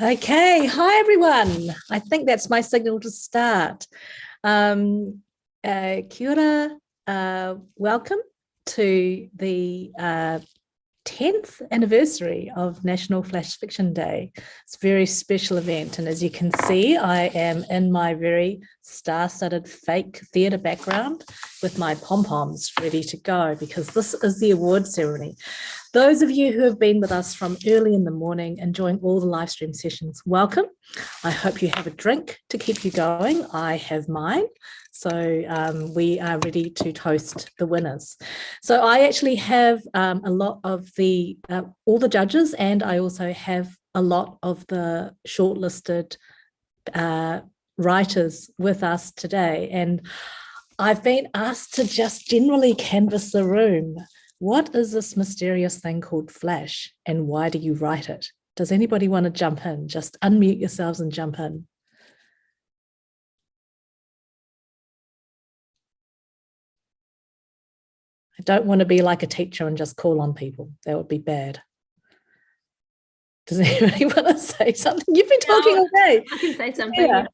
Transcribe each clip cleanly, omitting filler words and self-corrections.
Okay, hi everyone. I think that's my signal to start. Kia ora, welcome to the 10th anniversary of National Flash Fiction Day. It's a very special event, and as you can see, I am in my very star-studded fake theatre background with my pom-poms ready to go because this is the award ceremony. Those of you who have been with us from early in the morning, enjoying all the live stream sessions, welcome. I hope you have a drink to keep you going. I have mine. So we are ready to toast the winners. So I actually have a lot of all the judges, and I also have a lot of the shortlisted writers with us today. And I've been asked to just generally canvass the room. What is this mysterious thing called Flash, and why do you write it? Does anybody want to jump in? Just unmute yourselves and jump in. I don't want to be like a teacher and just call on people. That would be bad. Does anybody want to say something? You've been talking all day. I can say something.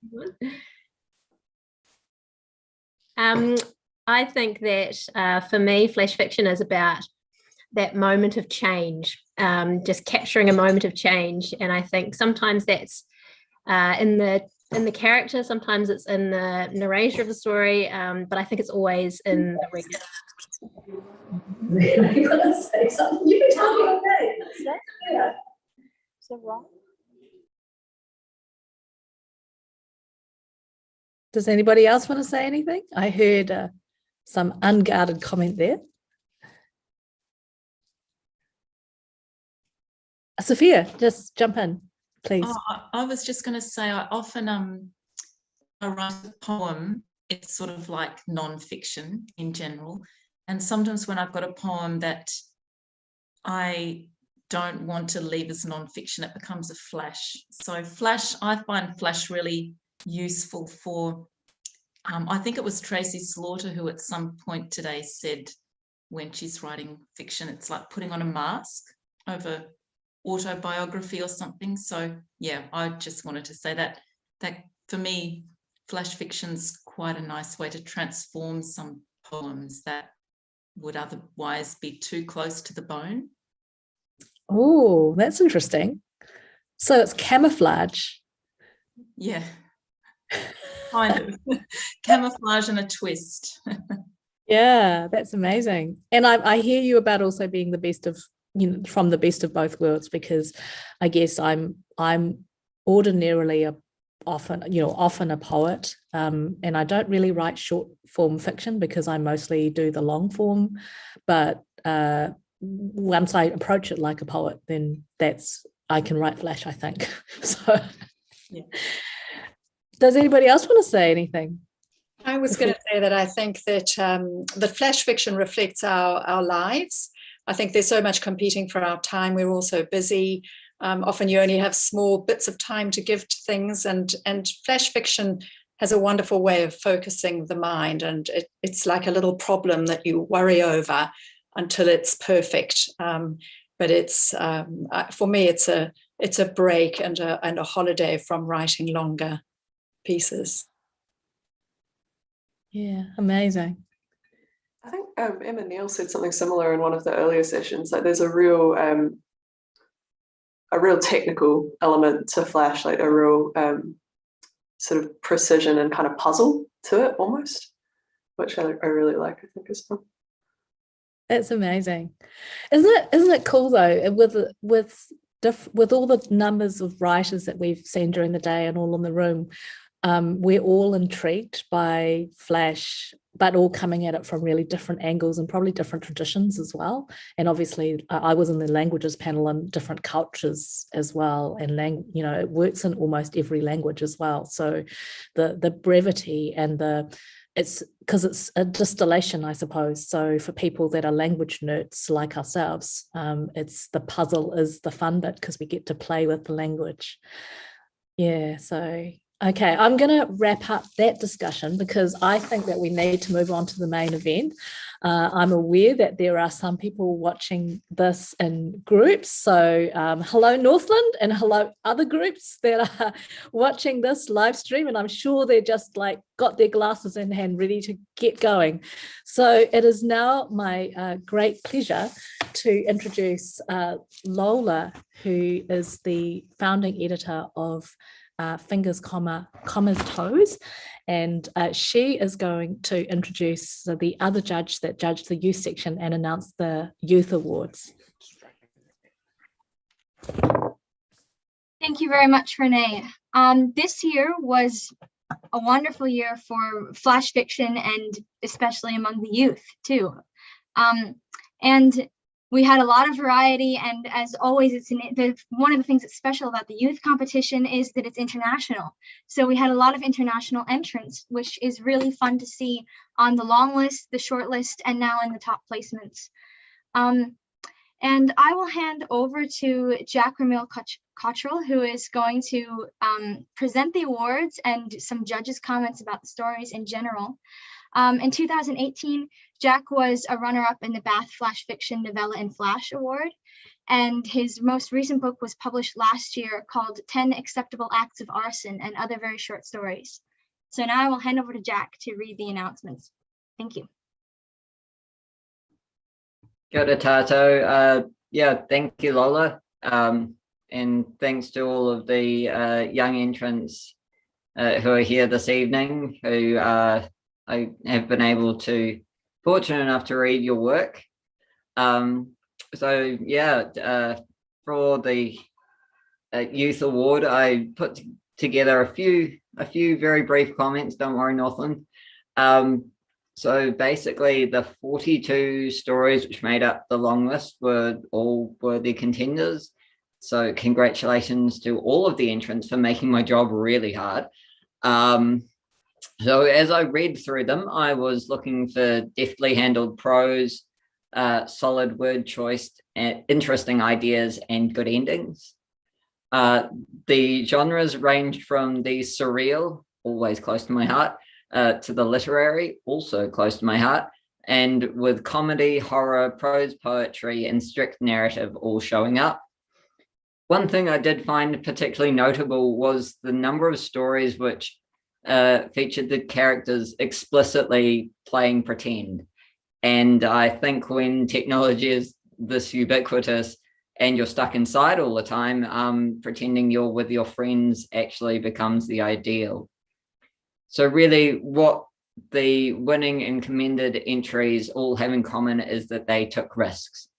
Yeah. I think that for me, flash fiction is about that moment of change, just capturing a moment of change. And I think sometimes that's in the character, sometimes it's in the narrator of the story, but I think it's always in the reader. You want to say something? You've been talking all day. Yeah. Is that wrong? Does anybody else want to say anything? I heard some unguarded comment there. Sophia, just jump in, please. I was just going to say, I often I write a poem. It's sort of like non-fiction in general. And sometimes when I've got a poem that I don't want to leave as non-fiction, it becomes a flash. So flash, I find flash really useful for, I think it was Tracy Slaughter who at some point today said when she's writing fiction, it's like putting on a mask over autobiography or something. So yeah, I just wanted to say that for me, flash fiction's quite a nice way to transform some poems that would otherwise be too close to the bone. Oh, that's interesting. So it's camouflage. Yeah, kind of. Camouflage and a twist. Yeah, that's amazing. And I hear you about also being the best of, from the best of both worlds, because I guess I'm ordinarily often a poet, and I don't really write short form fiction because I mostly do the long form. But once I approach it like a poet, then I can write flash, I think. So, yeah. Does anybody else want to say anything? I was going to say that I think that that flash fiction reflects our lives. I think there's so much competing for our time. We're all so busy. Often you only have small bits of time to give to things, and flash fiction has a wonderful way of focusing the mind, and it's like a little problem that you worry over until it's perfect. But it's for me, it's a break and a holiday from writing longer pieces. Yeah, amazing. I think Emma Neal said something similar in one of the earlier sessions. Like there's a real technical element to flash, like a real sort of precision and kind of puzzle to it almost, which I really like. I think is fun. That's amazing. Isn't it cool though, with all the numbers of writers that we've seen during the day and all in the room, we're all intrigued by flash, but all coming at it from really different angles and probably different traditions as well. And obviously I was in the languages panel and different cultures as well, and it works in almost every language as well. So the brevity and it's because it's a distillation, I suppose. So for people that are language nerds like ourselves, it's the puzzle is the fun bit because we get to play with the language. Yeah, so Okay, I'm going to wrap up that discussion because I think that we need to move on to the main event. I'm aware that there are some people watching this in groups. So hello, Northland, and hello, other groups that are watching this live stream. And I'm sure they're just like got their glasses in hand, ready to get going. So it is now my great pleasure to introduce Lola, who is the founding editor of Fingers, Commas, Toes, and she is going to introduce the other judge that judged the youth section and announce the youth awards. Thank you very much, Renee. This year was a wonderful year for flash fiction, and especially among the youth too. And we had a lot of variety, and as always, one of the things that's special about the youth competition is that it's international. So we had a lot of international entrants, which is really fun to see on the long list, the short list, and now in the top placements. And I will hand over to Jack Ramil Cottrell, who is going to present the awards and some judges' comments about the stories in general. In 2018, Jack was a runner-up in the Bath Flash Fiction Novella in Flash Award, and his most recent book was published last year called 10 Acceptable Acts of Arson and Other Very Short Stories. So now I will hand over to Jack to read the announcements. Thank you. Kia ora tātou. Yeah, thank you, Lola. And thanks to all of the young entrants who are here this evening, who I have been able to, fortunate enough to read your work. So yeah, for the Youth Award, I put together a few very brief comments. Don't worry, Northland. So basically, the 42 stories which made up the long list were all worthy contenders. So congratulations to all of the entrants for making my job really hard. So as I read through them, I was looking for deftly handled prose, solid word choice, interesting ideas, and good endings. The genres ranged from the surreal, always close to my heart, to the literary, also close to my heart, and with comedy, horror, prose poetry, and strict narrative all showing up. One thing I did find particularly notable was the number of stories which featured the characters explicitly playing pretend. And I think when technology is this ubiquitous and you're stuck inside all the time, pretending you're with your friends actually becomes the ideal. So really what the winning and commended entries all have in common is that they took risks.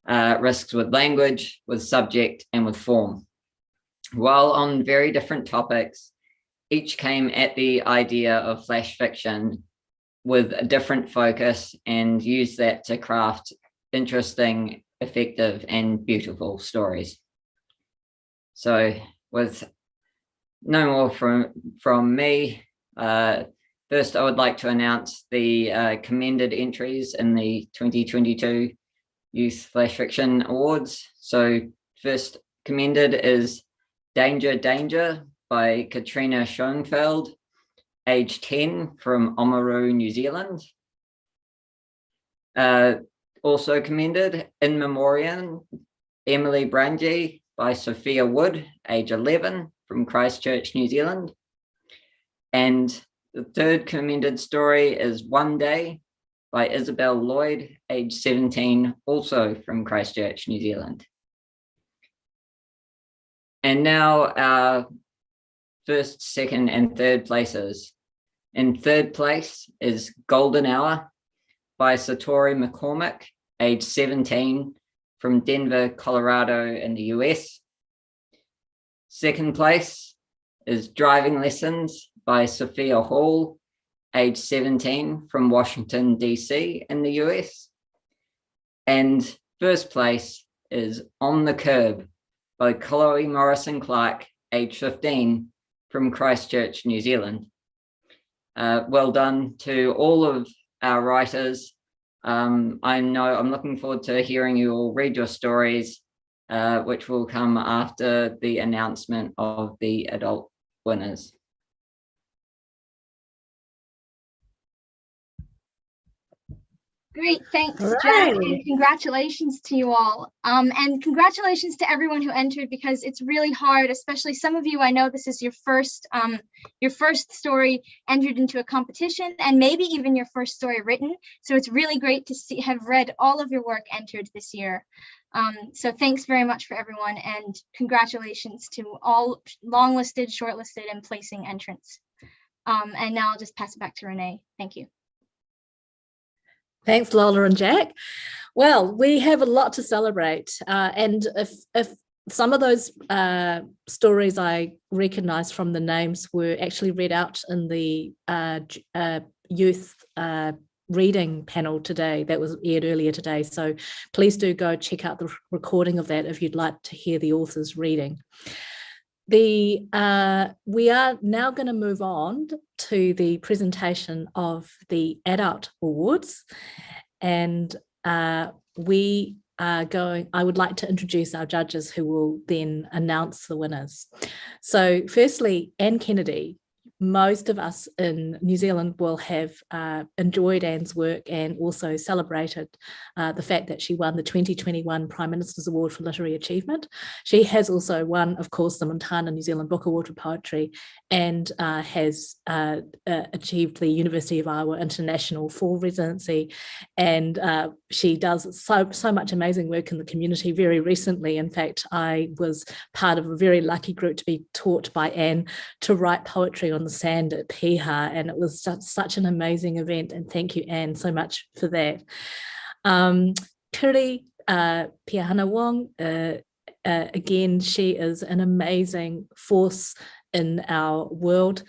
Risks with language, with subject, and with form. While on very different topics, each came at the idea of flash fiction with a different focus and used that to craft interesting, effective, and beautiful stories. So with no more from me, first I would like to announce the commended entries in the 2022 Youth Flash Fiction Awards. So first commended is Danger, Danger by Katrina Schoenfeld, age 10, from Oamaru, New Zealand. Also commended In Memoriam, Emily Brangie by Sophia Wood, age 11, from Christchurch, New Zealand. And the third commended story is One Day by Isabel Lloyd, age 17, also from Christchurch, New Zealand. And now our first, second, and third places. In third place is Golden Hour by Satori McCormick, age 17, from Denver, Colorado in the US. Second place is Driving Lessons by Sophia Hall, age 17, from Washington, DC in the US. And first place is On the Curb by Chloe Morrison Clark, age 15, from Christchurch, New Zealand. Well done to all of our writers. I'm looking forward to hearing you all read your stories, which will come after the announcement of the adult winners. Great, thanks, All Jack, right. and congratulations to you all. And congratulations to everyone who entered, because it's really hard, especially some of you, I know this is your first story entered into a competition, and maybe even your first story written. So it's really great to have read all of your work entered this year. So thanks very much for everyone, and congratulations to all long-listed, shortlisted, and placing entrants. And now I'll just pass it back to Renee. Thank you. Thanks, Lola and Jack. Well, we have a lot to celebrate. And if some of those stories I recognize from the names were actually read out in the youth reading panel today that was aired earlier today. So please do go check out the recording of that if you'd like to hear the authors reading. We are now going to move on to the presentation of the adult awards, and I would like to introduce our judges who will then announce the winners. So firstly, Anne Kennedy. Most of us in New Zealand will have enjoyed Anne's work and also celebrated the fact that she won the 2021 Prime Minister's Award for Literary Achievement. She has also won, of course, the Montana New Zealand Book Award for Poetry, and has achieved the University of Iowa International Fall Residency. And she does so much amazing work in the community. Very recently, in fact, I was part of a very lucky group to be taught by Anne to write poetry on the sand at Piha, and it was such an amazing event, and thank you, Anne, so much for that. Kiri Piahana Wong, again, she is an amazing force in our world.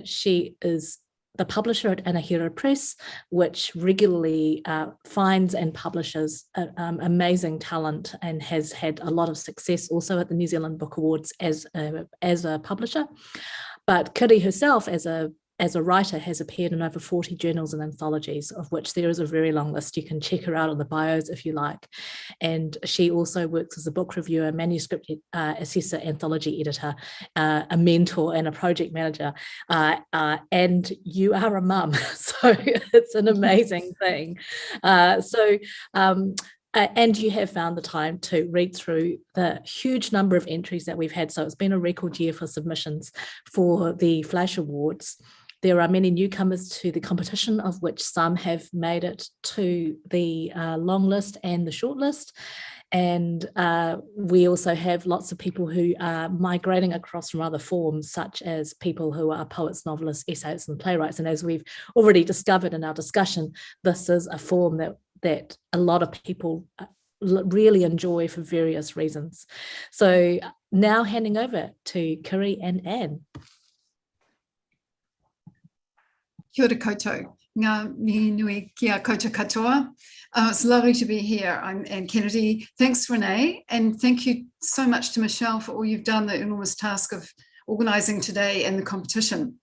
She is the publisher at Anahira Press, which regularly finds and publishes amazing talent, and has had a lot of success also at the New Zealand Book Awards as a publisher. But Kiri herself, as a writer, has appeared in over 40 journals and anthologies, of which there is a very long list. You can check her out on the bios if you like. And she also works as a book reviewer, manuscript assessor, anthology editor, a mentor, and a project manager. And you are a mum, so it's an amazing thing. And you have found the time to read through the huge number of entries that we've had. So it's been a record year for submissions for the Flash Awards. There are many newcomers to the competition, of which some have made it to the long list and the short list. And we also have lots of people who are migrating across from other forms, such as people who are poets, novelists, essayists, and playwrights. And as we've already discovered in our discussion, this is a form that a lot of people really enjoy for various reasons. So now handing over to Kiri and Anne. Kia ora koutou. Ngā mihi nui kia koutou katoa. It's lovely to be here. I'm Anne Kennedy. Thanks, Renee. And thank you so much to Michelle for all you've done, the enormous task of organising today and the competition.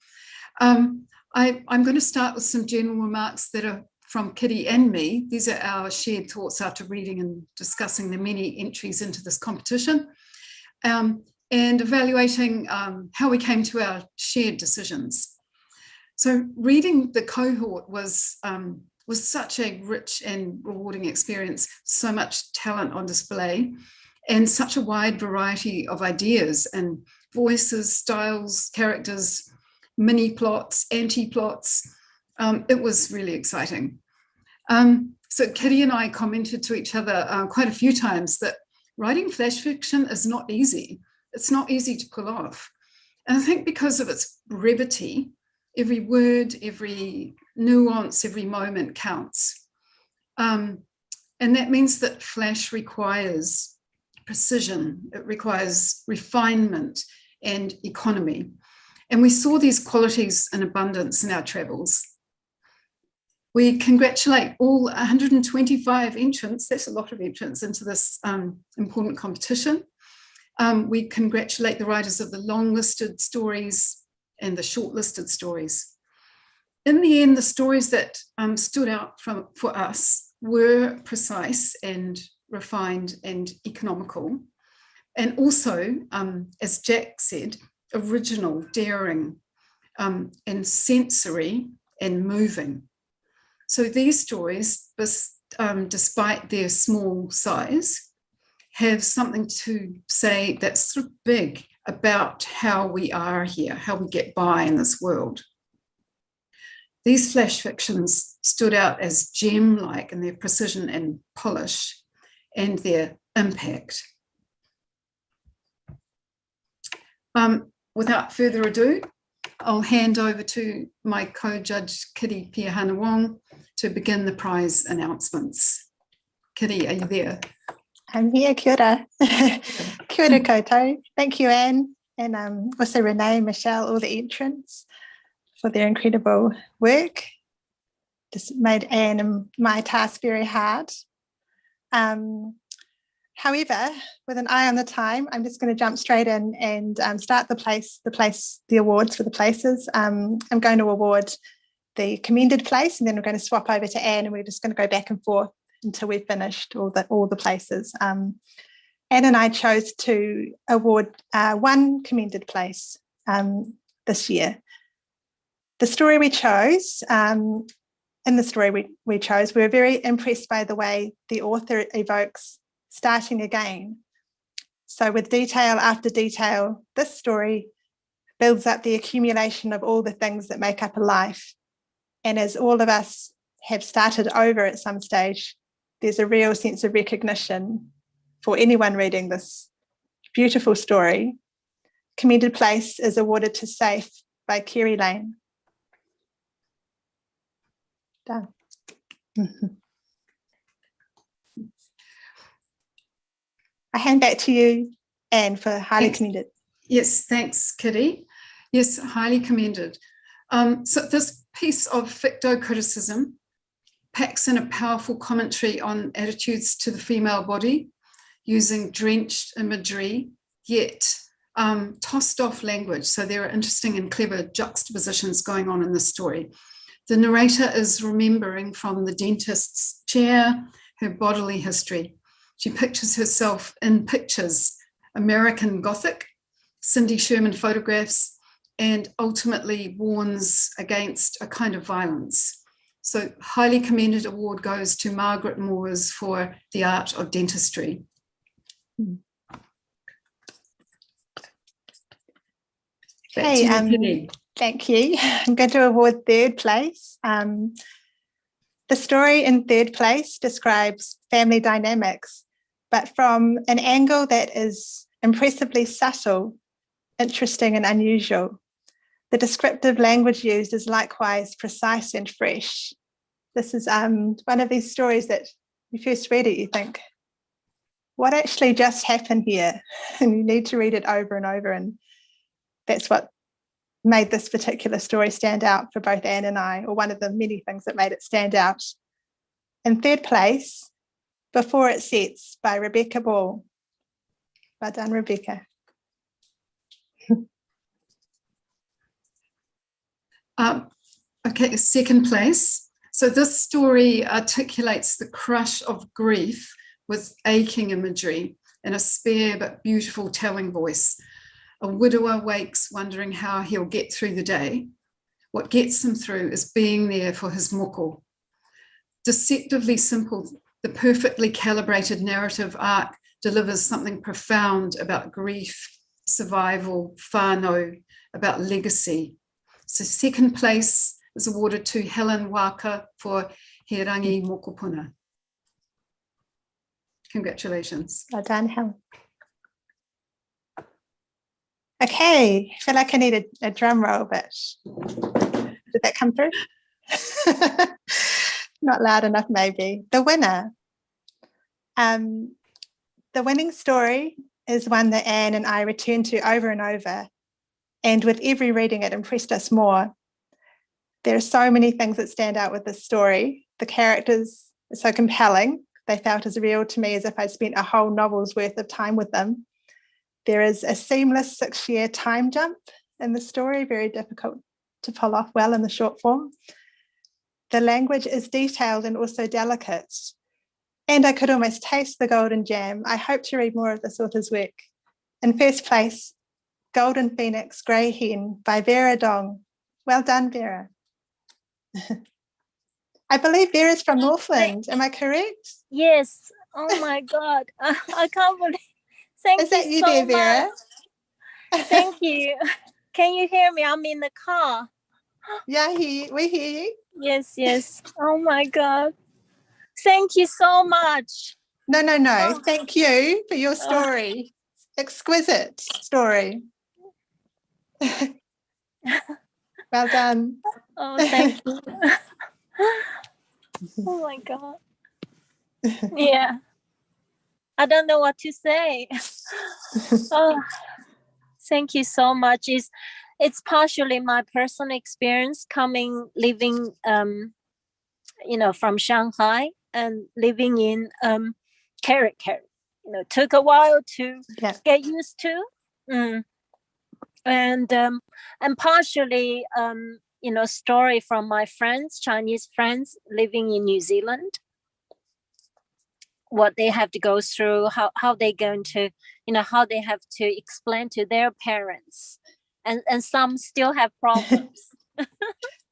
I'm going to start with some general remarks that are from Kitty and me. These are our shared thoughts after reading and discussing the many entries into this competition, and evaluating how we came to our shared decisions. So reading the cohort was such a rich and rewarding experience, so much talent on display, and such a wide variety of ideas and voices, styles, characters, mini plots, anti-plots. It was really exciting. So Kitty and I commented to each other quite a few times that writing flash fiction is not easy. It's not easy to pull off. And I think because of its brevity, every word, every nuance, every moment counts. And that means that flash requires precision, it requires refinement and economy. And we saw these qualities in abundance in our travels. We congratulate all 125 entrants, that's a lot of entrants into this important competition. We congratulate the writers of the long-listed stories and the short-listed stories. In the end, the stories that stood out for us were precise and refined and economical, and also, as Jack said, original, daring, and sensory and moving. So these stories, despite their small size, have something to say that's sort of big about how we are here, how we get by in this world. These flash fictions stood out as gem-like in their precision and polish and their impact. Without further ado, I'll hand over to my co-judge, Kitty Piahana-Wong, to begin the prize announcements. Kitty, are you there? I'm here, kia ora. Kia ora koutou. Thank you, Anne, and also Renee, Michelle, all the entrants for their incredible work. Just made Anne and my task very hard. However, with an eye on the time, I'm just going to jump straight in and start the awards for the places. I'm going to award the commended place, and then we're going to swap over to Anne, and we're just going to go back and forth until we've finished all the places. Anne and I chose to award one commended place this year. The story we chose, we were very impressed by the way the author evokes starting again. So with detail after detail, this story builds up the accumulation of all the things that make up a life. And as all of us have started over at some stage, there's a real sense of recognition for anyone reading this beautiful story. Commended place is awarded to Safe by Kerry Lane. Done. I hand back to you, Anne, for highly commended. Yes, thanks, Kitty. Yes, highly commended. So this piece of ficto criticism packs in a powerful commentary on attitudes to the female body, using drenched imagery, yet tossed off language. So there are interesting and clever juxtapositions going on in this story. The narrator is remembering from the dentist's chair her bodily history. She pictures herself in pictures, American Gothic, Cindy Sherman photographs, and ultimately warns against a kind of violence. So highly commended award goes to Margaret Moores for The Art of Dentistry. Hey, thank you. I'm going to award third place. The story in third place describes family dynamics, but from an angle that is impressively subtle, interesting and unusual. The descriptive language used is likewise precise and fresh. This is one of these stories that you first read it, you think, what actually just happened here? And you need to read it over and over, and that's what made this particular story stand out for both Anne and I, or one of the many things that made it stand out. In third place, Before It Sets by Rebecca Ball. Well done, Rebecca. Okay, second place. So this story articulates the crush of grief with aching imagery in a spare but beautiful telling voice. A widower wakes wondering how he'll get through the day. What gets him through is being there for his moko. Deceptively simple, the perfectly calibrated narrative arc delivers something profound about grief, survival, whānau, about legacy. So second place is awarded to Helen Waka for He Rangi Mokopuna. Congratulations. Well done, Helen. Okay, I feel like I need a drum roll, but did that come through? Not loud enough, maybe. The winner. The winning story is one that Anne and I return to over and over, and with every reading it impressed us more. There are so many things that stand out with this story. The characters are so compelling. They felt as real to me as if I'd spent a whole novel's worth of time with them. There is a seamless 6-year time jump in the story, very difficult to pull off well in the short form. The language is detailed and also delicate. And I could almost taste the golden jam. I hope to read more of this author's work. In first place, Golden Phoenix Grey Hen by Vera Dong. Well done, Vera. I believe Vera's from Northland. Am I correct? Yes. Oh my God. I can't believe. Thank Is that you you so there, Vera? much. Thank you. Can you hear me? I'm in the car. Yeah, we hear you. Yes, yes. Oh my God. Thank you so much. No. Oh. Thank you for your story. Exquisite story. Well done. Oh, thank you. Oh my God. Yeah. I don't know what to say. Oh, thank you so much. It's partially my personal experience living from Shanghai and living in Carrot. Took a while to get used to. And partially story from my friends, Chinese friends living in New Zealand, what they have to go through, how they're going to, how they have to explain to their parents, and some still have problems.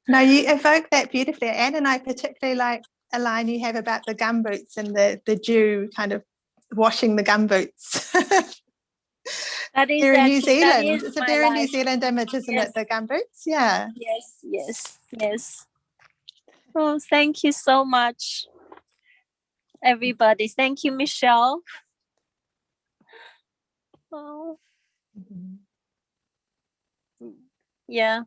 No, you evoke that beautifully. Anne and I particularly like a line you have about the gumboots and the dew kind of washing the gumboots. That is They're in New actually, that Zealand. is It's a my very life. New Zealand image, isn't it? The gumboots, yeah. Yes. Oh, thank you so much, everybody. Thank you, Michelle. Oh, yeah.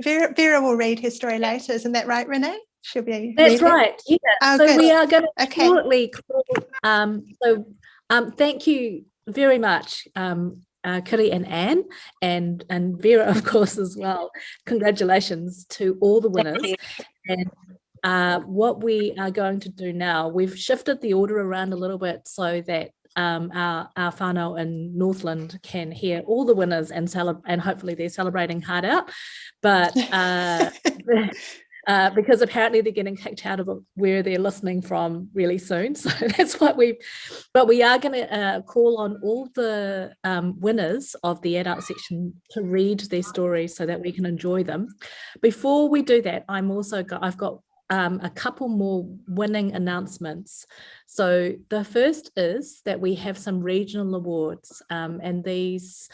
Vera will read her story later, isn't that right, Renee? She'll be. That's right. Yeah. Oh, so good. we are going to Okay. shortly call. Thank you very much, Kiri and Anne, and Vera, of course, as well. Congratulations to all the winners. And what we are going to do now, we've shifted the order around a little bit so that our whānau in Northland can hear all the winners and hopefully they're celebrating hard out. But because apparently they're getting kicked out of where they're listening from really soon. So that's what we are going to call on all the winners of the adult section to read their stories so that we can enjoy them. Before we do that, I've got a couple more winning announcements. So the first is that we have some regional awards, and these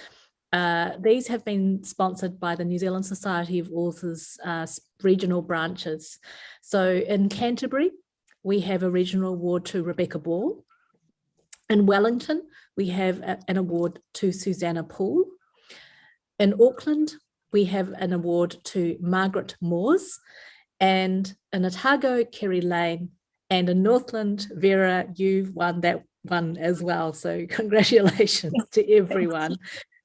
have been sponsored by the New Zealand Society of Authors regional branches. So in Canterbury, we have a regional award to Rebecca Ball. In Wellington, we have an award to Susanna Poole. In Auckland, we have an award to Margaret Moores. And in Otago, Kerry Lane. And in Northland, Vera, you've won that one as well. So congratulations to everyone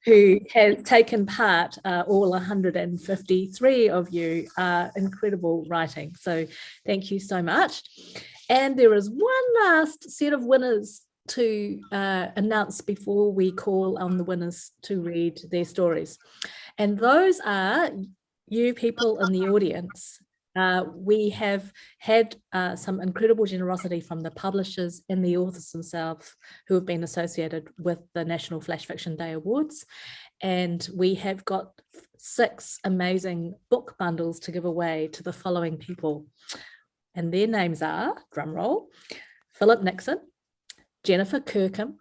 who has taken part, all 153 of you. Incredible writing. So thank you so much. And there is one last set of winners to announce before we call on the winners to read their stories. And those are you people in the audience. We have had some incredible generosity from the publishers and the authors themselves who have been associated with the National Flash Fiction Day Awards. And we have got 6 amazing book bundles to give away to the following people. And their names are, drumroll, Philip Nixon, Jennifer Kirkham,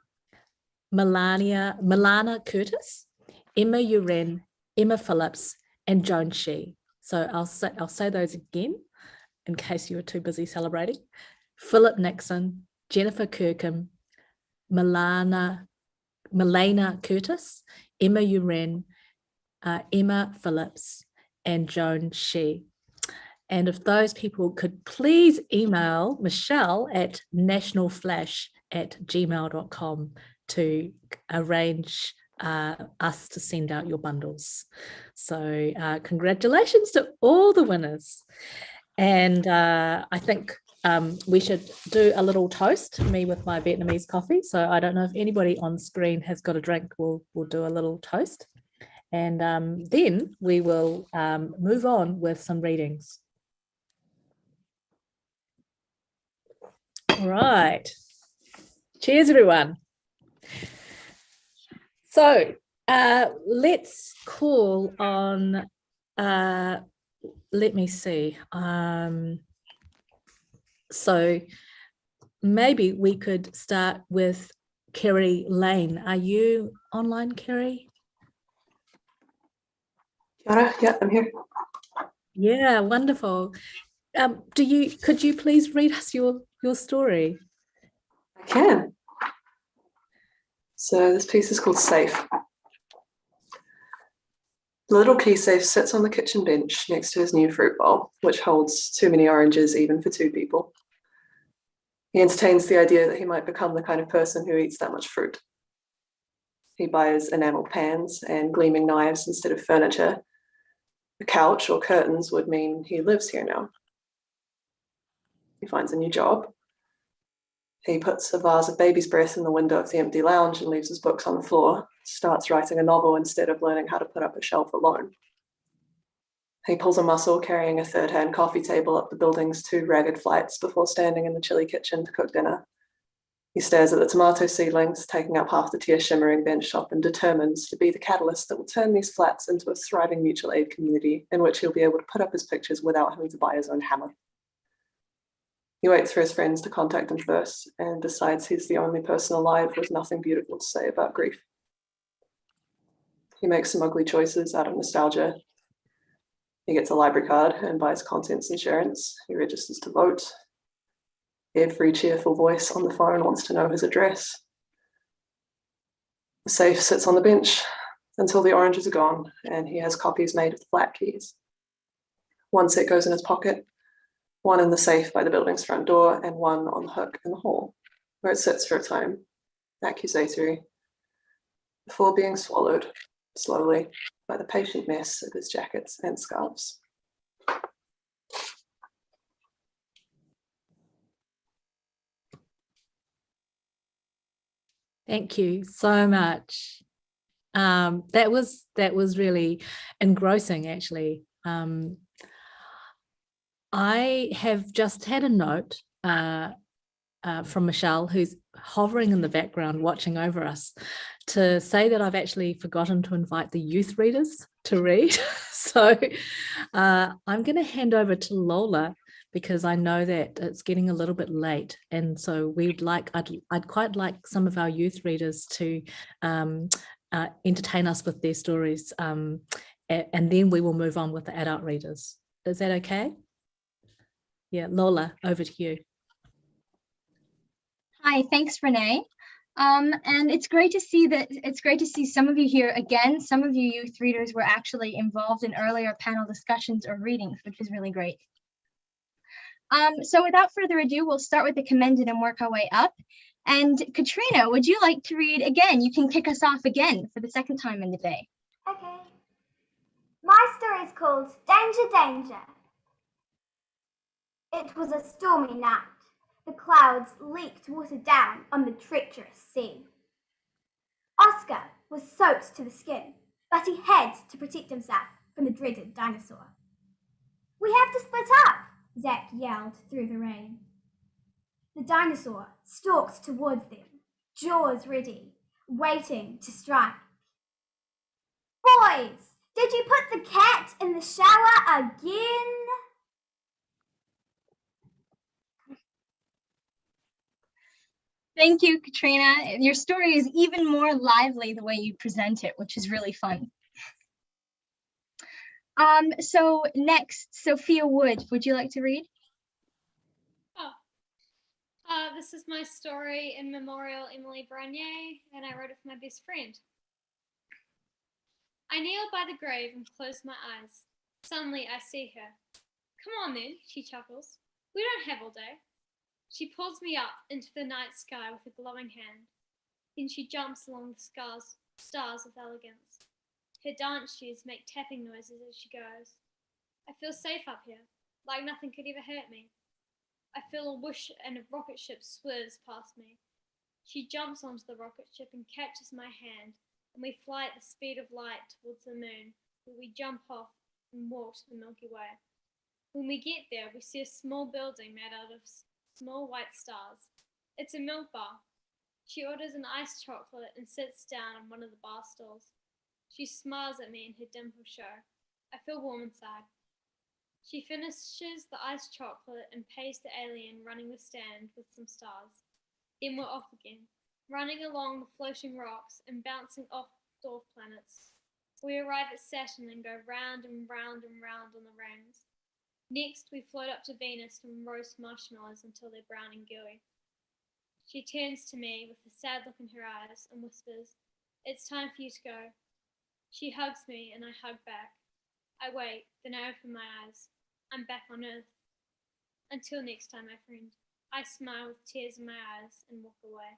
Milana Curtis, Emma Uren, Emma Phillips, and Joan Shee. So I'll say those again in case you were too busy celebrating. Philip Nixon, Jennifer Kirkham, Milana Curtis, Emma Uren, Emma Phillips, and Joan Shee. And if those people could please email Michelle at nationalflash@gmail.com to arrange us to send out your bundles. So congratulations to all the winners. And I think we should do a little toast, me with my Vietnamese coffee. So I don't know if anybody on screen has got a drink. We'll do a little toast. And then we will move on with some readings. All right. Cheers, everyone. So let's call on, let me see. So maybe we could start with Kerry Lane. Are you online, Kerry? Kia ora. Yeah, I'm here. Yeah, wonderful. Could you please read us your story? I can. So this piece is called Safe. The little key safe sits on the kitchen bench next to his new fruit bowl, which holds too many oranges even for two people. He entertains the idea that he might become the kind of person who eats that much fruit. He buys enamel pans and gleaming knives instead of furniture. A couch or curtains would mean he lives here now. He finds a new job. He puts a vase of baby's breath in the window of the empty lounge and leaves his books on the floor, starts writing a novel instead of learning how to put up a shelf alone. He pulls a muscle carrying a third-hand coffee table up the building's 2 ragged flights before standing in the chilly kitchen to cook dinner. He stares at the tomato seedlings, taking up half the tear-shimmering bench top, and determines to be the catalyst that will turn these flats into a thriving mutual aid community in which he'll be able to put up his pictures without having to buy his own hammer. He waits for his friends to contact him first and decides he's the only person alive with nothing beautiful to say about grief. He makes some ugly choices out of nostalgia. He gets a library card and buys contents insurance. He registers to vote. Every cheerful voice on the phone wants to know his address. The safe sits on the bench until the oranges are gone and he has copies made of the flat keys. One set goes in his pocket, one in the safe by the building's front door, and one on the hook in the hall, where it sits for a time, accusatory, before being swallowed slowly by the patient mess of his jackets and scarves. Thank you so much. That was really engrossing, actually. I have just had a note from Michelle, who's hovering in the background watching over us, to say that I've actually forgotten to invite the youth readers to read. So I'm going to hand over to Lola, because I know that it's getting a little bit late, and so I'd quite like some of our youth readers to entertain us with their stories, and then we will move on with the adult readers. Is that okay? Yeah, Lola, over to you. Hi, thanks, Renee. And it's great to see some of you here again. Some of you youth readers were actually involved in earlier panel discussions or readings, which is really great. So without further ado, we'll start with the commended and work our way up. And Katrina, would you like to read again? You can kick us off again for the second time in the day. Okay. My story is called Danger, Danger. It was a stormy night. The clouds leaked water down on the treacherous sea. Oscar was soaked to the skin, but he had to protect himself from the dreaded dinosaur. "We have to split up," Zack yelled through the rain. The dinosaur stalked towards them, jaws ready, waiting to strike. "Boys, did you put the cat in the shower again?" Thank you, Katrina. Your story is even more lively the way you present it, which is really fun. So next, Sophia Wood, would you like to read? This is my story in memorial Emily Branier, and I wrote it for my best friend. I kneel by the grave and close my eyes. Suddenly I see her. "Come on then," she chuckles. "We don't have all day." She pulls me up into the night sky with a glowing hand. Then she jumps along the stars with elegance. Her dance shoes make tapping noises as she goes. I feel safe up here, like nothing could ever hurt me. I feel a whoosh and a rocket ship swerves past me. She jumps onto the rocket ship and catches my hand, and we fly at the speed of light towards the moon, where we jump off and walk to the Milky Way. When we get there, we see a small building made out of small white stars. It's a milk bar. She orders an iced chocolate and sits down on one of the bar stools. She smiles at me and her dimples show. I feel warm inside. She finishes the iced chocolate and pays the alien running the stand with some stars. Then we're off again, running along the floating rocks and bouncing off dwarf planets. We arrive at Saturn and go round and round and round on the rings. Next, we float up to Venus and roast marshmallows until they're brown and gooey. She turns to me with a sad look in her eyes and whispers, "It's time for you to go." She hugs me and I hug back. I wait, then I open my eyes. I'm back on Earth. Until next time, my friend. I smile with tears in my eyes and walk away.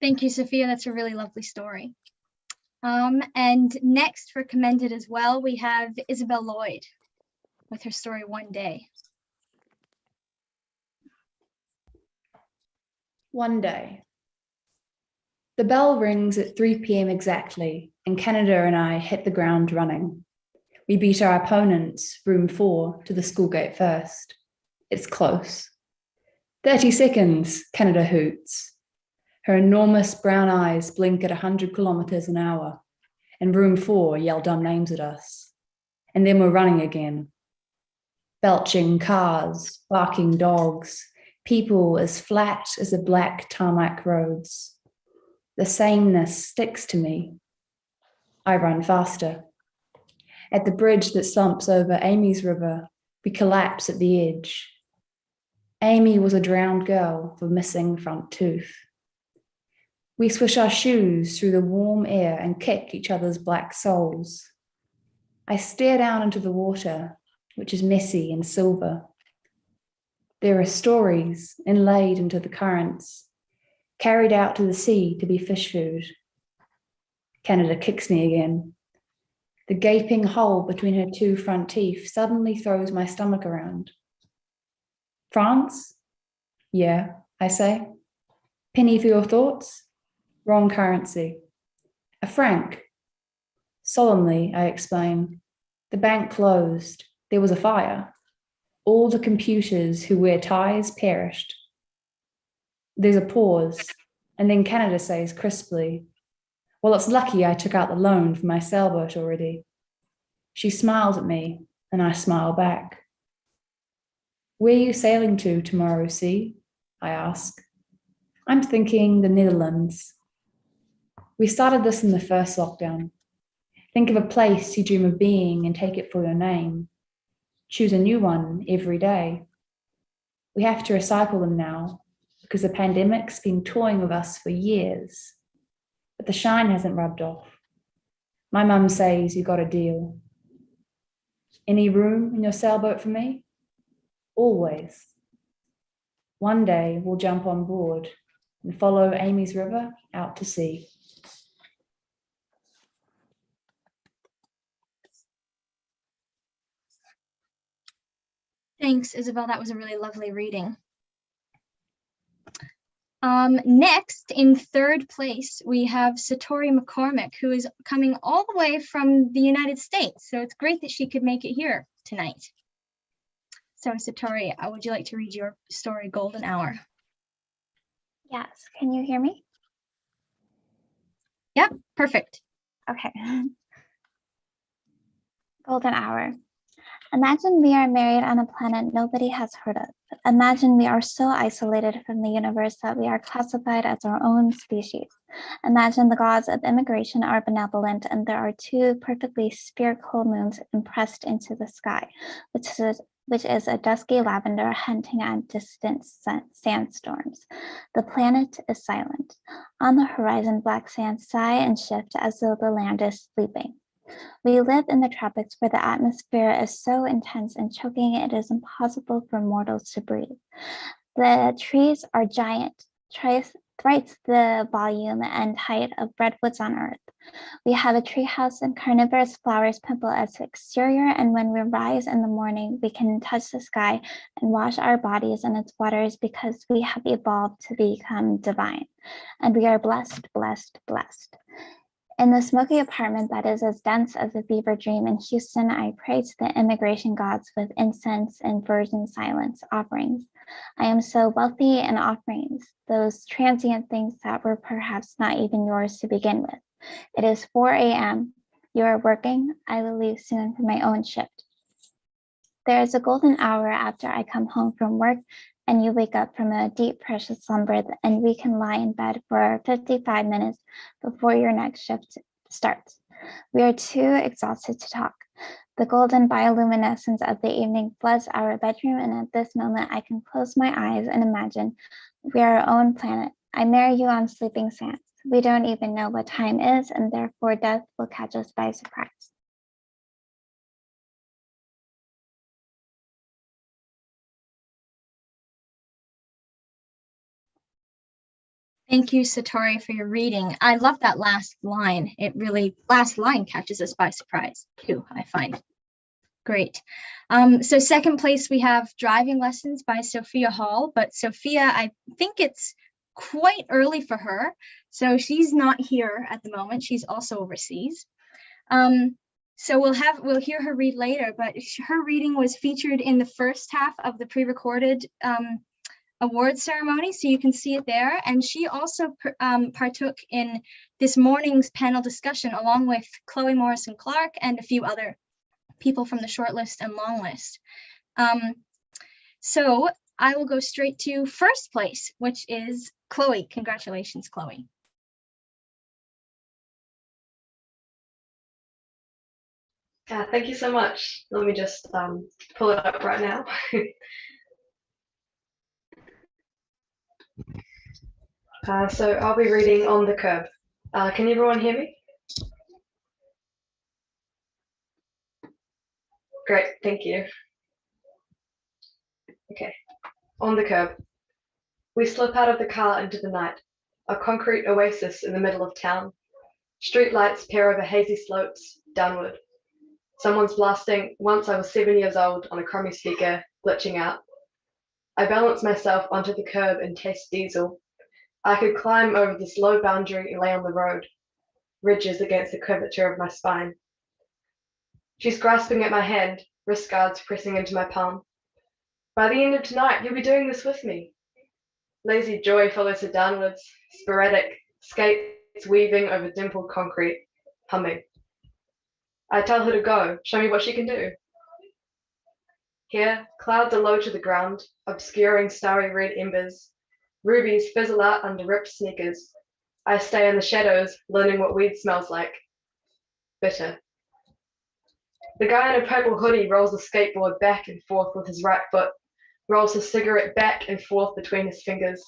Thank you, Sophia. That's a really lovely story. And next, recommended as well, we have Isabel Lloyd with her story, One Day. One day. The bell rings at 3 p.m. exactly, and Canada and I hit the ground running. We beat our opponents, room 4, to the school gate first. It's close. 30 seconds, Canada hoots. Her enormous brown eyes blink at 100 kilometers an hour, and room 4 yell dumb names at us. And then we're running again. Belching cars, barking dogs, people as flat as the black tarmac roads. The sameness sticks to me. I run faster. At the bridge that slumps over Amy's River, we collapse at the edge. Amy was a drowned girl with a missing front tooth. We swish our shoes through the warm air and kick each other's black soles. I stare down into the water, which is messy and silver. There are stories inlaid into the currents, carried out to the sea to be fish food. Canada kicks me again. The gaping hole between her 2 front teeth suddenly throws my stomach around. France? Yeah, I say. Penny for your thoughts? Wrong currency. A franc. Solemnly, I explain. The bank closed. There was a fire. All the computers who wear ties perished. There's a pause, and then Canada says crisply, "Well, it's lucky I took out the loan for my sailboat already." She smiles at me, and I smile back. "Where are you sailing to tomorrow, C?" I ask. I'm thinking the Netherlands. We started this in the first lockdown. Think of a place you dream of being and take it for your name. Choose a new one every day. We have to recycle them now because the pandemic's been toying with us for years. But the shine hasn't rubbed off. My mum says you got a deal. Any room in your sailboat for me? Always. One day we'll jump on board and follow Amy's River out to sea. Thanks, Isabel. That was a really lovely reading. Next, in third place, we have Satori McCormick, who is coming all the way from the United States. So it's great that she could make it here tonight. So Satori, would you like to read your story, Golden Hour? Yes, can you hear me? Yep, perfect. Okay. Golden Hour. Imagine we are married on a planet nobody has heard of. Imagine we are so isolated from the universe that we are classified as our own species. Imagine the gods of immigration are benevolent and there are 2 perfectly spherical moons impressed into the sky, which is a dusky lavender hinting at distant sandstorms. The planet is silent. On the horizon, black sands sigh and shift as though the land is sleeping. We live in the tropics where the atmosphere is so intense and choking it is impossible for mortals to breathe. The trees are giant, thrice the volume and height of redwoods on Earth. We have a treehouse and carnivorous flowers pimple as exterior, and when we rise in the morning, we can touch the sky and wash our bodies in its waters because we have evolved to become divine. And we are blessed, blessed, blessed. In the smoky apartment that is as dense as a fever dream in Houston, I pray to the immigration gods with incense and virgin silence offerings. I am so wealthy in offerings, those transient things that were perhaps not even yours to begin with. It is 4 a.m. You are working. I will leave soon for my own shift. There is a golden hour after I come home from work and you wake up from a deep, precious slumber, and we can lie in bed for 55 minutes before your next shift starts. We are too exhausted to talk. The golden bioluminescence of the evening floods our bedroom, and at this moment, I can close my eyes and imagine we are our own planet. I marry you on sleeping sands. We don't even know what time is, and therefore death will catch us by surprise. Thank you, Satori, for your reading. I love that last line. Last line catches us by surprise too, I find. Great. So second place, we have Driving Lessons by Sophia Hall, but Sophia, I think it's quite early for her. So she's not here at the moment. She's also overseas. So we'll hear her read later, but her reading was featured in the first half of the pre-recorded award ceremony, so you can see it there. And she also partook in this morning's panel discussion along with Chloe Morrison-Clark and a few other people from the short list and long list. So I will go straight to first place, which is Chloe. Congratulations, Chloe. Thank you so much. Let me just pull it up right now. So I'll be reading On the Curb. Can everyone hear me? Great, thank you. Okay, On the Curb. We slip out of the car into the night, a concrete oasis in the middle of town. Street lights peer over hazy slopes, downward. Someone's blasting Once I Was 7 years old on a crummy speaker, glitching out. I balance myself onto the curb and taste diesel. I could climb over this low boundary and lay on the road, ridges against the curvature of my spine. She's grasping at my hand, wrist guards pressing into my palm. By the end of tonight, you'll be doing this with me. Lazy joy follows her downwards, sporadic, skates weaving over dimpled concrete, humming. I tell her to go, show me what she can do. Here, clouds are low to the ground, obscuring starry red embers. Rubies fizzle out under ripped sneakers. I stay in the shadows, learning what weed smells like. Bitter. The guy in a purple hoodie rolls a skateboard back and forth with his right foot, rolls his cigarette back and forth between his fingers.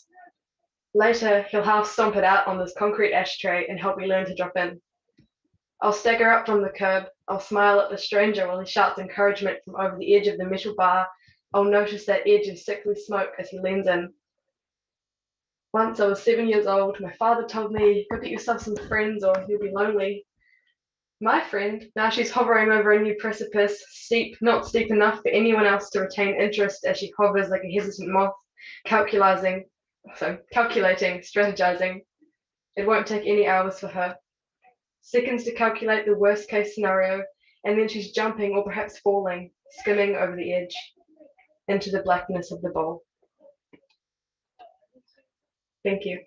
Later, he'll half stomp it out on this concrete ashtray and help me learn to drop in. I'll stagger up from the curb. I'll smile at the stranger while he shouts encouragement from over the edge of the metal bar. I'll notice that edge of sickly smoke as he leans in. Once I was 7 years old, my father told me, go get yourself some friends or you'll be lonely. My friend, now she's hovering over a new precipice, steep, not steep enough for anyone else to retain interest as she hovers like a hesitant moth, calculating, strategizing. It won't take any hours for her. Seconds to calculate the worst case scenario, and then she's jumping or perhaps falling, skimming over the edge, into the blackness of the bowl. Thank you.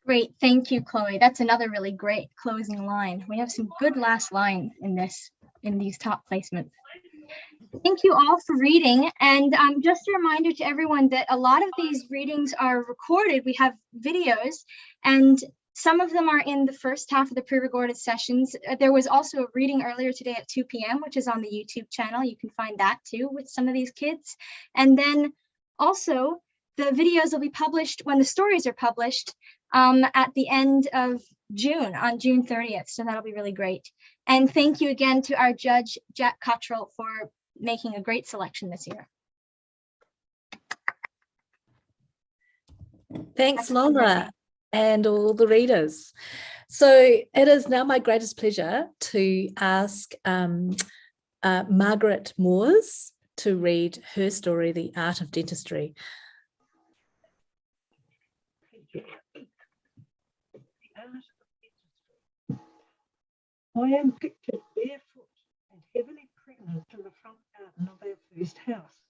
Great, thank you, Chloe. That's another really great closing line. We have some good last lines in these top placements. Thank you all for reading. And just a reminder to everyone that a lot of these readings are recorded. We have videos, and some of them are in the first half of the pre-recorded sessions. There was also a reading earlier today at 2 p.m., which is on the YouTube channel. You can find that too with some of these kids. And then also the videos will be published when the stories are published at the end of June, on June 30th. So that'll be really great. And thank you again to our judge, Jack Cottrell, for making a great selection this year. Thanks, Lola, and all the readers. So it is now my greatest pleasure to ask Margaret Moores to read her story, The Art of Dentistry. I am pictured barefoot and heavily pregnant in the front garden of our first house.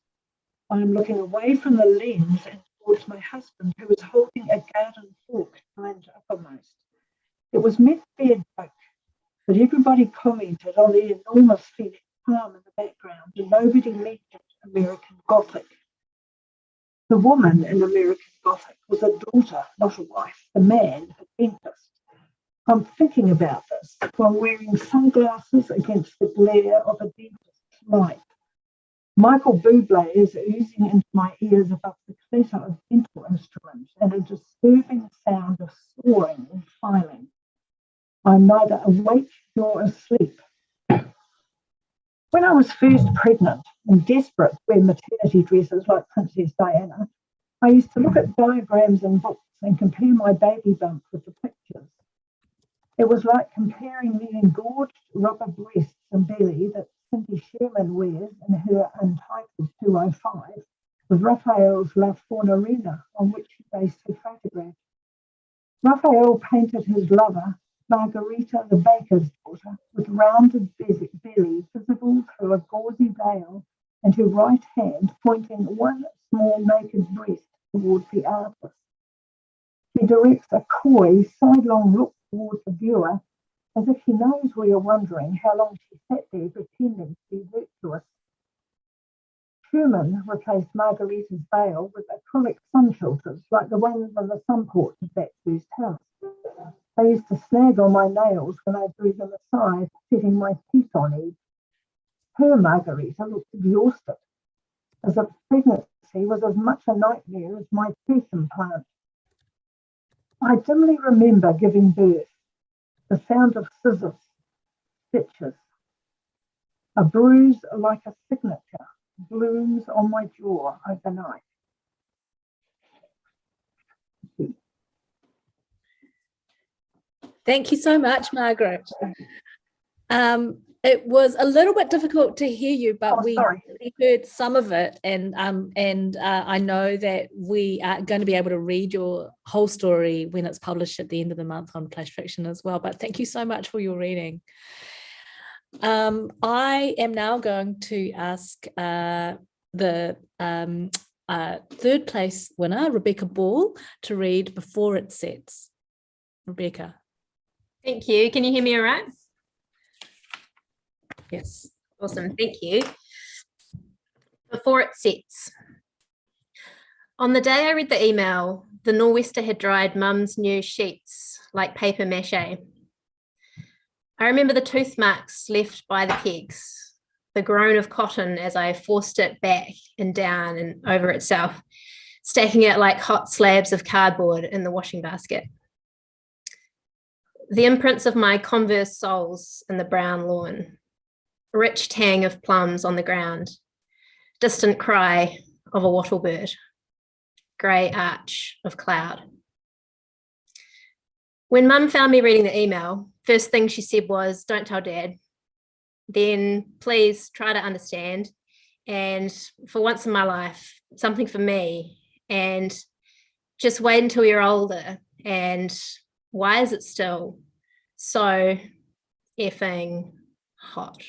I am looking away from the lens and towards my husband, who is holding a Somebody commented on the enormous Phoenix palm in the background, and nobody mentioned American Gothic. The woman in American Gothic was a daughter, not a wife. The man, a dentist. I'm thinking about this while wearing sunglasses against the glare of a dentist's light. Michael Bublé is oozing into my ears above the clatter of dental instruments and a disturbing sound of sawing and filing. I'm neither awake nor asleep. When I was first pregnant and desperate to wear maternity dresses like Princess Diana, I used to look at diagrams in books and compare my baby bump with the pictures. It was like comparing the engorged rubber breasts and belly that Cindy Sherman wears in her Untitled 205 with Raphael's La Fornarina, on which he based her photograph. Raphael painted his lover, Margarita the baker's daughter, with rounded belly visible through a gauzy veil and her right hand pointing one small naked breast towards the artist. He directs a coy, sidelong look towards the viewer, as if he knows we are wondering how long she sat there pretending to be virtuous. Sherman replaced Margarita's veil with acrylic sun filters like the ones on the sun porch of that first house. They used to snag on my nails when I drew them aside, setting my teeth on edge. Her Margarita looked exhausted, as if pregnancy was as much a nightmare as my tooth implant. I dimly remember giving birth, the sound of scissors, stitches. A bruise like a signature blooms on my jaw overnight. Thank you so much, Margaret. It was a little bit difficult to hear you, but we heard some of it, and I know that we are going to be able to read your whole story when it's published at the end of the month on Flash Fiction as well. But thank you so much for your reading. I am now going to ask the third place winner, Rebecca Ball, to read Before It Sets. Rebecca. Thank you. Can you hear me all right? Yes. Awesome. Thank you. Before It Sets. On the day I read the email, the nor'wester had dried Mum's new sheets like paper mache. I remember the tooth marks left by the pegs, the groan of cotton as I forced it back and down and over itself, stacking it like hot slabs of cardboard in the washing basket. The imprints of my Converse soles in the brown lawn, rich tang of plums on the ground, distant cry of a wattlebird, grey arch of cloud. When Mum found me reading the email, first thing she said was, "Don't tell Dad." Then, "Please try to understand. And for once in my life, something for me. And just wait until you're older. And why is it still so effing hot?"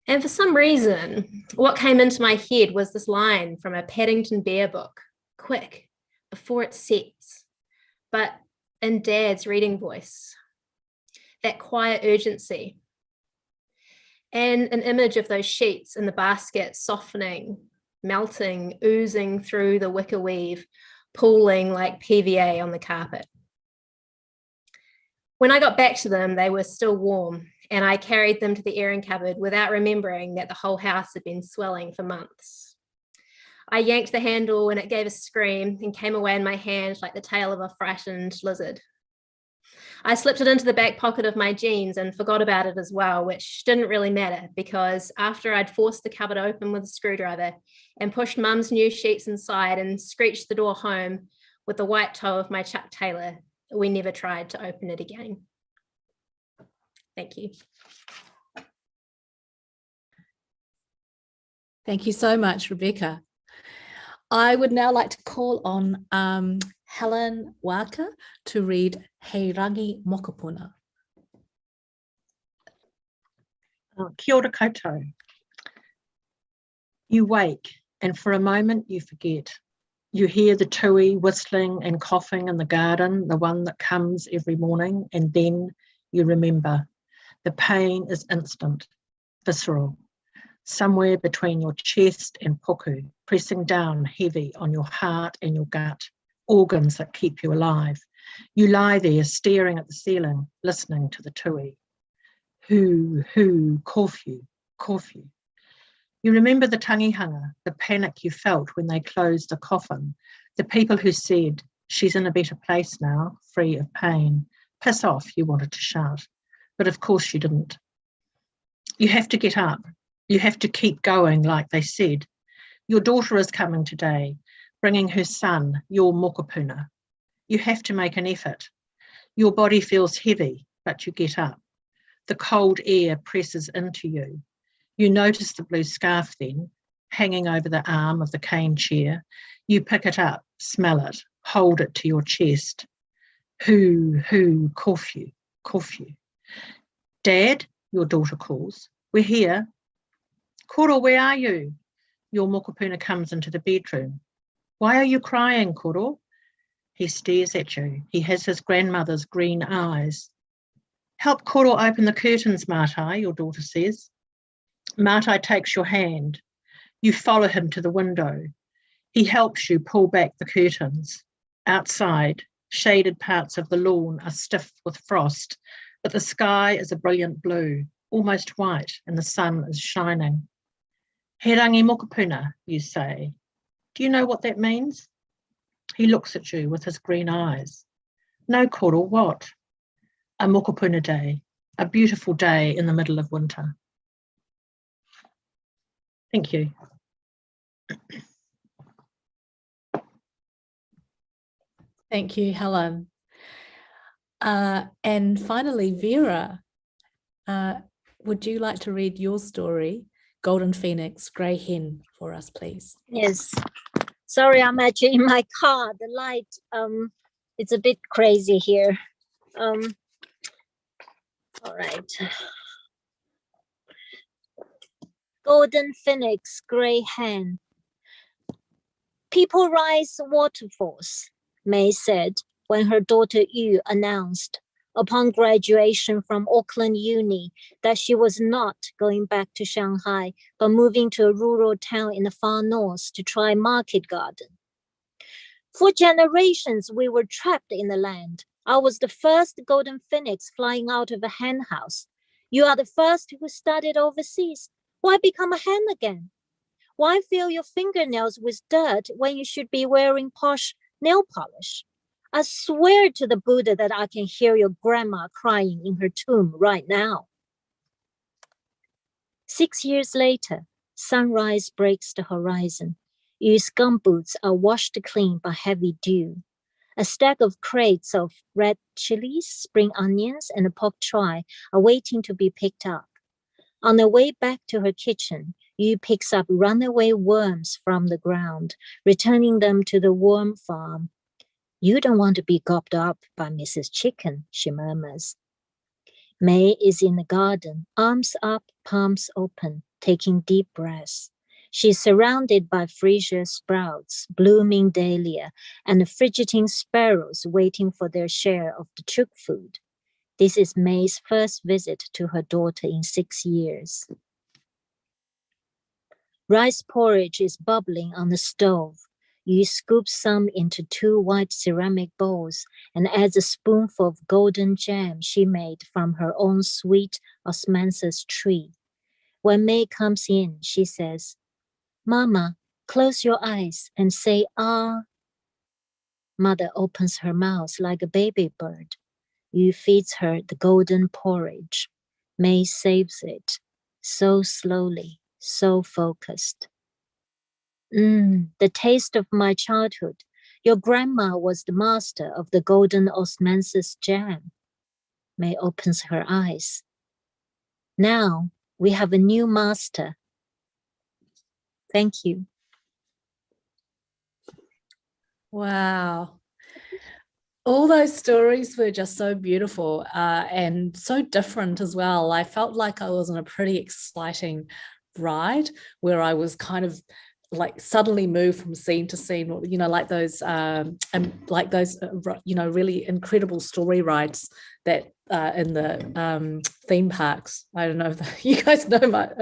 And for some reason, what came into my head was this line from a Paddington Bear book, "Quick, before it sets," but in Dad's reading voice, that quiet urgency, and an image of those sheets in the basket softening, melting, oozing through the wicker weave, pooling like PVA on the carpet. When I got back to them, they were still warm, and I carried them to the airing cupboard without remembering that the whole house had been swelling for months. I yanked the handle and it gave a scream and came away in my hand like the tail of a frightened lizard. I slipped it into the back pocket of my jeans and forgot about it as well, which didn't really matter because after I'd forced the cupboard open with a screwdriver and pushed Mum's new sheets inside and screeched the door home with the white toe of my Chuck Taylor, we never tried to open it again. Thank you. Thank you so much, Rebecca. I would now like to call on Helen Waka to read Hei Rangi Mokopuna. Kia ora koutou. You wake, and for a moment you forget. You hear the tui whistling and coughing in the garden, the one that comes every morning, and then you remember. The pain is instant, visceral, somewhere between your chest and puku, pressing down heavy on your heart and your gut, organs that keep you alive. You lie there staring at the ceiling, listening to the tui. Who, korfu, korfu. You remember the tangihanga, the panic you felt when they closed the coffin, the people who said, she's in a better place now, free of pain. Piss off, you wanted to shout. But of course you didn't. You have to get up. You have to keep going, like they said. Your daughter is coming today, bringing her son, your mokopuna. You have to make an effort. Your body feels heavy, but you get up. The cold air presses into you. You notice the blue scarf then, hanging over the arm of the cane chair. You pick it up, smell it, hold it to your chest. Who, korfu, korfu. Dad, your daughter calls. We're here. Koro, where are you? Your mokopuna comes into the bedroom. Why are you crying, Koro? He stares at you. He has his grandmother's green eyes. Help Koro open the curtains, Mātai, your daughter says. Mātai takes your hand. You follow him to the window. He helps you pull back the curtains. Outside, shaded parts of the lawn are stiff with frost, but the sky is a brilliant blue, almost white, and the sun is shining. He rangi mokopuna, you say. Do you know what that means? He looks at you with his green eyes. No, Koro, what? A mokopuna day, a beautiful day in the middle of winter. Thank you. Thank you, Helen. And finally, Vera, would you like to read your story, Golden Phoenix, Grey Hen, for us, please? Yes. Sorry, I'm actually in my car. The light, it's a bit crazy here. All right. Golden Phoenix, Grey Hen. People rise waterfalls, May said when her daughter Yu announced upon graduation from Auckland Uni that she was not going back to Shanghai, but moving to a rural town in the far north to try market garden. For generations, we were trapped in the land. I was the first golden phoenix flying out of a hen house. You are the first who studied overseas. Why become a hen again? Why fill your fingernails with dirt when you should be wearing posh nail polish? I swear to the Buddha that I can hear your grandma crying in her tomb right now. 6 years later, sunrise breaks the horizon. Yu's gumboots are washed clean by heavy dew. A stack of crates of red chilies, spring onions, and a pork choy are waiting to be picked up. On the way back to her kitchen, Yu picks up runaway worms from the ground, returning them to the worm farm. You don't want to be gobbled up by Mrs. Chicken, she murmurs. May is in the garden, arms up, palms open, taking deep breaths. She's surrounded by freesia sprouts, blooming dahlia, and fidgeting sparrows waiting for their share of the chook food. This is May's first visit to her daughter in 6 years. Rice porridge is bubbling on the stove. Yu scoops some into 2 white ceramic bowls and adds a spoonful of golden jam she made from her own sweet osmanthus tree. When May comes in, she says, "Mama, close your eyes and say ah." Mother opens her mouth like a baby bird. Yu feeds her the golden porridge. May saves it, so slowly, so focused. The taste of my childhood. Your grandma was the master of the golden osmanthus jam. May opens her eyes. Now we have a new master. Thank you. Wow. All those stories were just so beautiful and so different as well. I felt like I was on a pretty exciting ride where I was kind of like suddenly moved from scene to scene, you know, like those really incredible story rides that theme parks. I don't know if you guys know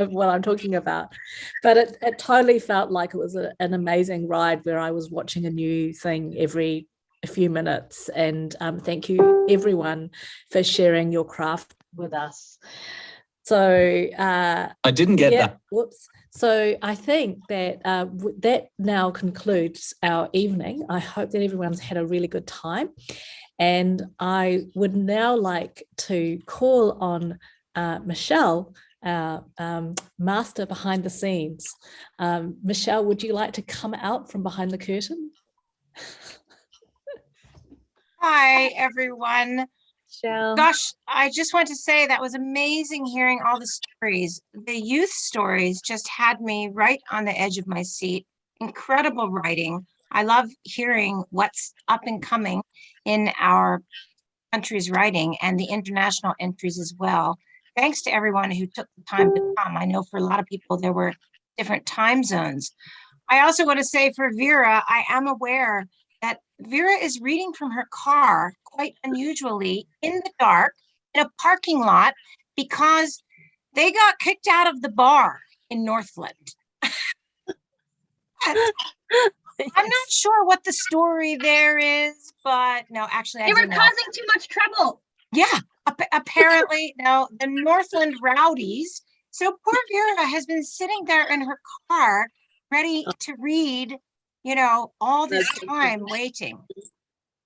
what I'm talking about, but it totally felt like it was an amazing ride where I was watching a new thing every a few minutes. And thank you everyone for sharing your craft with us. So I didn't get that. Whoops. So I think that that now concludes our evening. I hope that everyone's had a really good time. And I would now like to call on Michelle, our master behind the scenes. Michelle, would you like to come out from behind the curtain? Hi, everyone. Michelle. Gosh, I just want to say that was amazing hearing all the stories. The youth stories just had me right on the edge of my seat. Incredible writing. I love hearing what's up and coming in our country's writing and the international entries as well. Thanks to everyone who took the time to come. I know for a lot of people there were different time zones. I also want to say for Vera, I am aware that Vera is reading from her car quite unusually in the dark in a parking lot because they got kicked out of the bar in Northland. I'm not sure what the story there is, but no, actually, they were causing too much trouble. Yeah, apparently, no, the Northland rowdies. So poor Vera has been sitting there in her car, ready to read, you know, all this time waiting.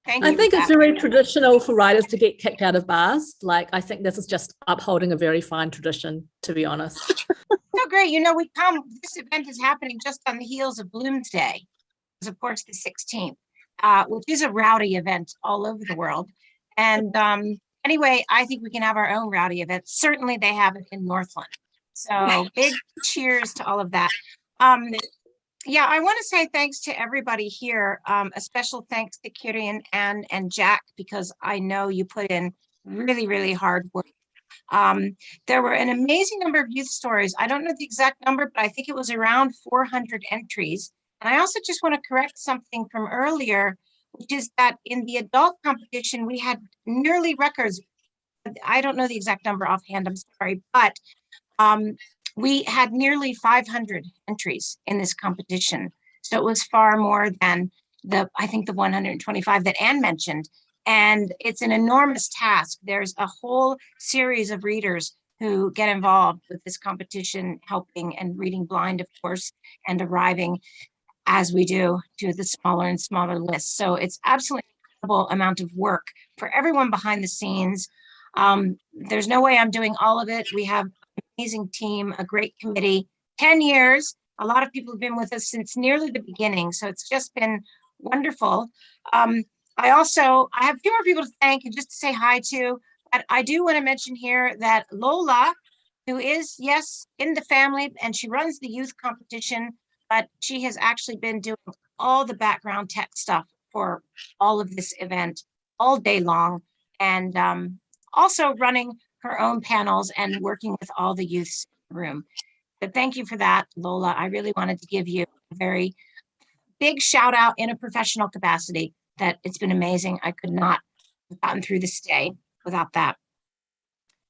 Thank you. I think it's very traditional for writers to get kicked out of bars. Like, I think this is just upholding a very fine tradition, to be honest. So great. You know, this event is happening just on the heels of Bloomsday, of course, the 16th, which is a rowdy event all over the world. And anyway, I think we can have our own rowdy event. Certainly they have it in Northland. So big cheers to all of that. Yeah, I want to say thanks to everybody here. A special thanks to Kiri and Jack, because I know you put in really, really hard work. There were an amazing number of youth stories. I don't know the exact number, but I think it was around 400 entries. And I also just want to correct something from earlier, which is that in the adult competition, we had nearly records. I don't know the exact number offhand, I'm sorry, but we had nearly 500 entries in this competition. So it was far more than I think the 125 that Anne mentioned. And it's an enormous task. There's a whole series of readers who get involved with this competition, helping and reading blind, of course, and arriving as we do to the smaller and smaller lists. So it's absolutely incredible amount of work for everyone behind the scenes. There's no way I'm doing all of it. We have an amazing team, a great committee, 10 years. A lot of people have been with us since nearly the beginning. So it's just been wonderful. I have a few more people to thank and just to say hi to, but I do want to mention here that Lola, who is, yes, in the family, and she runs the youth competition, but she has actually been doing all the background tech stuff for all of this event all day long, and also running her own panels and working with all the youths in the room. But thank you for that, Lola. I really wanted to give you a very big shout out in a professional capacity. That it's been amazing. I could not have gotten through this day without that.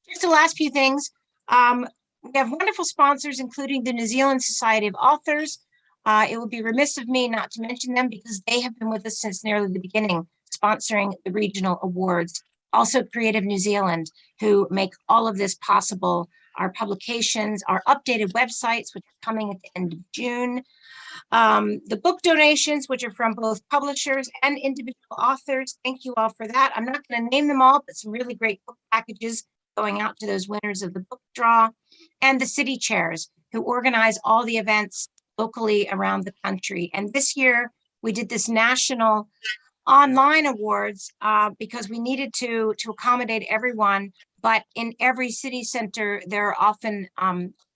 Just the last few things. We have wonderful sponsors, including the New Zealand Society of Authors. It would be remiss of me not to mention them because they have been with us since nearly the beginning, sponsoring the regional awards. Also Creative New Zealand, who make all of this possible. Our publications, our updated websites, which are coming at the end of June. The book donations, which are from both publishers and individual authors. Thank you all for that. I'm not going to name them all, but some really great book packages going out to those winners of the book draw. And the city chairs, who organize all the events locally around the country. And this year, we did this national online awards because we needed to accommodate everyone. But in every city center, there are often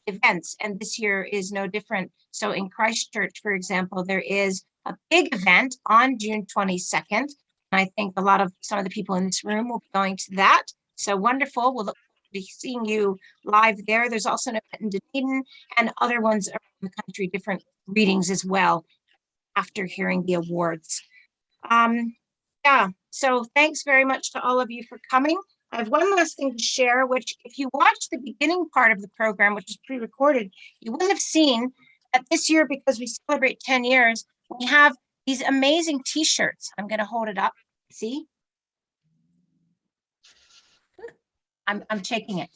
events, and this year is no different. So in Christchurch, for example, there is a big event on June 22nd. And I think some of the people in this room will be going to that. So wonderful. We'll look forward to seeing you live there. There's also an event in Dunedin and other ones around the country, different readings as well after hearing the awards. Yeah, so thanks very much to all of you for coming. I have one last thing to share, which if you watch the beginning part of the program, which is pre-recorded, you will have seen that this year, because we celebrate 10 years, we have these amazing t-shirts. I'm going to hold it up. See? I'm shaking it.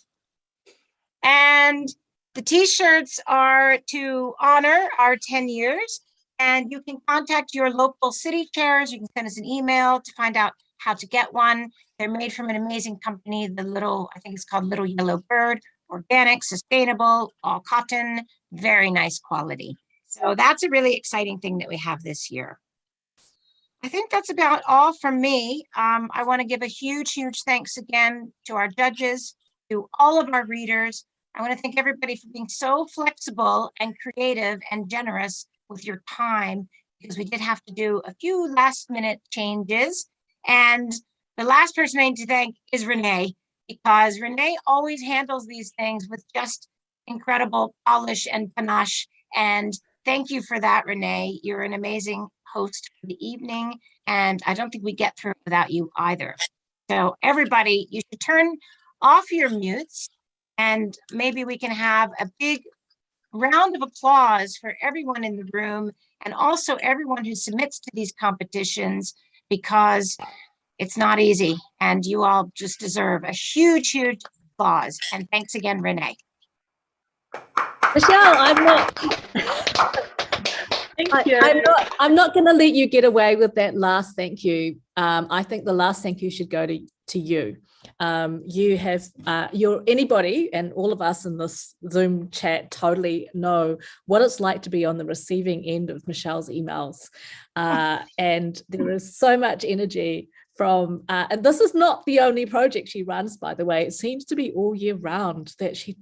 And the t-shirts are to honor our 10 years. And you can contact your local city chairs. You can send us an email to find out how to get one. They're made from an amazing company, I think it's called Little Yellow Bird, organic, sustainable, all cotton, very nice quality. So that's a really exciting thing that we have this year. I think that's about all from me. I want to give a huge thanks again to our judges, to all of our readers. I want to thank everybody for being so flexible and creative and generous with your time, because we did have to do a few last minute changes. And the last person I need to thank is Renee, because Renee always handles these things with just incredible polish and panache. And thank you for that, Renee. You're an amazing host for the evening, and I don't think we get through without you either. So everybody, you should turn off your mutes, and maybe we can have a big round of applause for everyone in the room, and also everyone who submits to these competitions, because it's not easy, and you all just deserve a huge applause. And thanks again, Renee. Michelle, I'm not going to let you get away with that last thank you. I think the last thank you should go to you. You have anybody, and all of us in this Zoom chat totally know what it's like to be on the receiving end of Michelle's emails, and there is so much energy from, and this is not the only project she runs, by the way. It seems to be all year round that she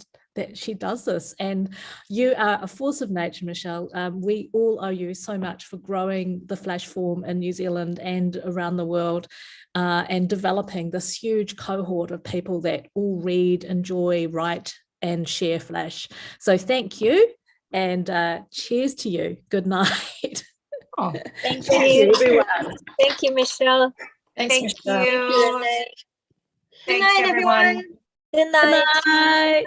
does this, and you are a force of nature, Michelle. We all owe you so much for growing the Flash form in New Zealand and around the world, and developing this huge cohort of people that all read, enjoy, write, and share Flash. So thank you, and cheers to you. Good night. Oh, thank you, you, everyone. Thank you, Michelle. Thank Michelle. you. Good Thanks, night, everyone. Good night. Good night.